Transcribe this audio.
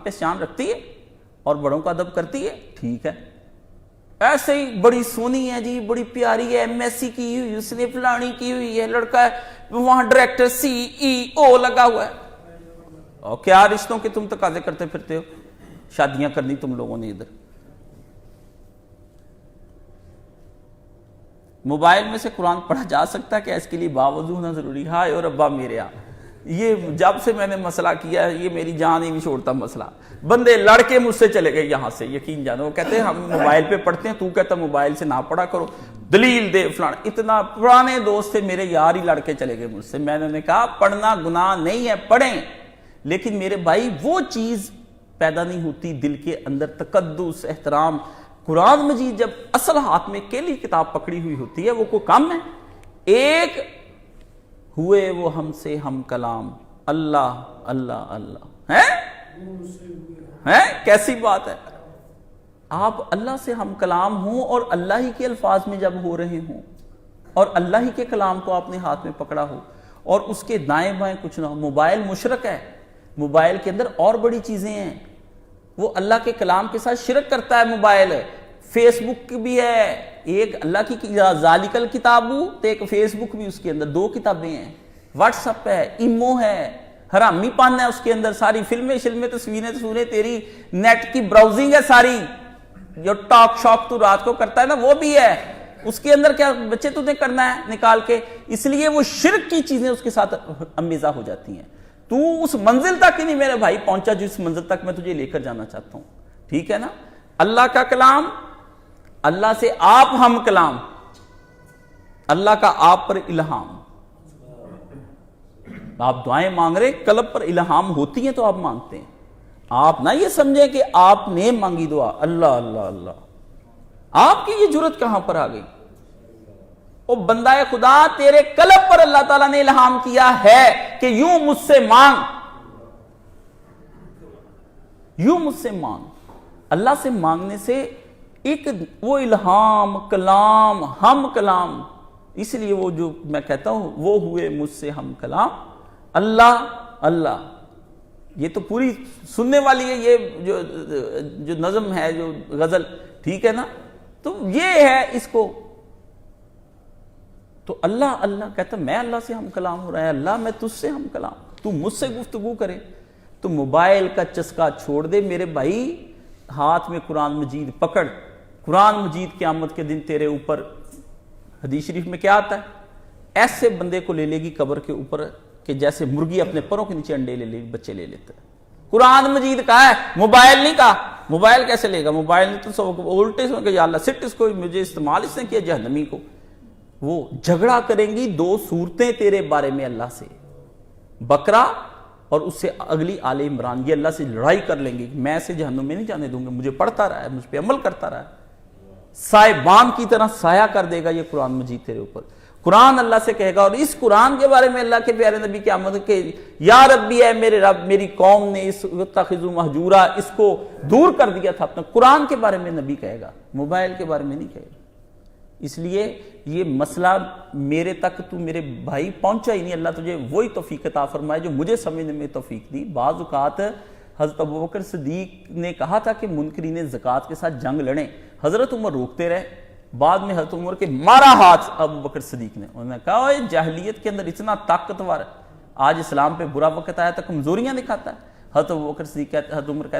पहचान रखती है और बड़ों का अदब करती है, ठीक है। ऐसे ही बड़ी सोनी है जी, बड़ी प्यारी है, एमएससी की हुई, उसने फलानी की हुई है, लड़का है वहां डायरेक्टर CEO लगा हुआ है। और क्या रिश्तों के तुम तकाजे करते फिरते हो, शादियां करनी तुम लोगों ने इधर। मोबाइल में से कुरान पढ़ा जा सकता है क्या? इसके लिए बावजूद होना जरूरी। हाय और अब्बा मेरे यहाँ, ये जब से मैंने मसला किया ये मेरी जान ही नहीं छोड़ता मसला। बंदे लड़के मुझसे चले गए यहाँ से, यकीन जानो। वो कहते हैं हम मोबाइल पे पढ़ते हैं, तू कहता मोबाइल से ना पढ़ा करो, दलील दे फलाना। इतना पुराने दोस्त थे मेरे, यार ही लड़के चले गए मुझसे। मैंने कहा पढ़ना गुनाह नहीं है, पढ़ें, लेकिन मेरे भाई वो चीज पैदा नहीं होती दिल के अंदर, तकद्दुस, एहतराम। कुरान मजीद जब असल हाथ में केली किताब पकड़ी हुई होती है, वो कोई कम है। एक हुए वो हमसे हम कलाम, अल्लाह अल्लाह अल्लाह है कैसी बात है। आप अल्लाह से हम कलाम हो और अल्लाह ही के अल्फाज में जब हो रहे हो और अल्लाह ही के कलाम को आपने हाथ में पकड़ा हो और उसके दाएं बाएं कुछ ना हो। मोबाइल मुशरक है, मोबाइल के अंदर और बड़ी चीजें हैं, वो अल्लाह के कलाम के साथ शिरक करता है मोबाइल। फेसबुक भी है, एक अल्लाह की जालिकल किताबू तो एक फेसबुक भी, उसके अंदर 2 किताबें हैं। व्हाट्सएप है, इमो है, हरामी पान है उसके अंदर, सारी फिल्में तस्वीरें तेरी नेट की ब्राउजिंग है सारी, जो टॉक शॉक तू रात को करता है ना वो भी है उसके अंदर। क्या बच्चे तुझे करना है निकाल के, इसलिए वो शिरक की चीजें उसके साथ अमेजा हो जाती हैं। तू उस मंजिल तक ही नहीं मेरे भाई पहुंचा जिस मंजिल तक मैं तुझे लेकर जाना चाहता हूं, ठीक है ना। अल्लाह का कलाम, अल्लाह से आप हम कलाम, अल्लाह का आप पर इल्हाम। आप दुआएं मांग रहे, कल्ब पर इल्हाम होती हैं तो आप मांगते हैं। आप ना ये समझे कि आपने मांगी दुआ, अल्लाह अल्लाह अल्लाह। आपकी ये जुर्रत कहां पर आ गई? ओ बंदा खुदा, तेरे कल्ब पर अल्लाह ताला ने इल्हाम किया है कि यूं मुझसे मांग, यूं मुझसे मांग। अल्लाह से मांगने से एक वो इल्हाम, कलाम, हम कलाम, इसलिए वो जो मैं कहता हूं वो हुए मुझसे हम कलाम, अल्लाह अल्लाह। ये तो पूरी सुनने वाली है, ये जो नज़म है, जो गजल, ठीक है ना। तो ये है इसको, तो अल्लाह अल्लाह कहता, मैं अल्लाह से हम कलाम हो रहा है, अल्लाह मैं तुझसे हम कलाम, तू मुझसे गुफ्तगू करे। तो मोबाइल का चस्का छोड़ दे मेरे भाई, हाथ में कुरान मजीद पकड़। कुरान मजीद क़यामत के दिन तेरे ऊपर, हदीस शरीफ में क्या आता है, ऐसे बंदे को ले लेगी कब्र के ऊपर कि जैसे मुर्गी अपने परों के नीचे अंडे ले ले, बच्चे ले लेता है। कुरान मजीद का है, मोबाइल नहीं का। मोबाइल कैसे लेगा? मोबाइल ने तो सब उल्टे से या अल्लाह सिट इसको, मुझे इस्तेमाल इसने किया जहन्नमी को। वो झगड़ा करेंगी 2 सूरतें तेरे बारे में अल्लाह से, बकरा और उससे अगली आले इमरान। ये अल्लाह से लड़ाई कर लेंगी, मैं से जहन्नुम में नहीं जाने दूंगा, मुझे पढ़ता रहा है, मुझ पे अमल करता रहा है। साहिबान की तरह साया कर देगा ये कुरान मजीद तेरे ऊपर। कुरान अल्लाह से कहेगा, और इस कुरान के बारे में अल्लाह के प्यारे नबी की आमद के, या रब्बी है मेरे रब, मेरी कौम ने इस तखिजु महजूरा, इसको दूर कर दिया था अपना। कुरान के बारे में नबी कहेगा, मोबाइल के बारे में नहीं कहेगा। इसलिए ये मसला मेरे तक तू मेरे भाई पहुंचा ही नहीं। अल्लाह तुझे वही तौफीक अता फरमाए जो मुझे समझने में तौफीक दी। बाज़ औक़ात हज़रत अबू बकर सिद्दीक ने कहा था कि मुनकरीन ज़कात के साथ जंग लड़ें, हज़रत उमर रोकते रहे। बाद में हज़रत उमर के मारा हाथ अबू बकर सिद्दीक ने, उन्होंने कहा जाहिलियत के अंदर इतना ताकतवर, आज इस्लाम पे बुरा वक्त आया तो कमजोरियां दिखाता है। हज़रत अबू बकर सिद्दीक कहते, हज़रत उमर कहते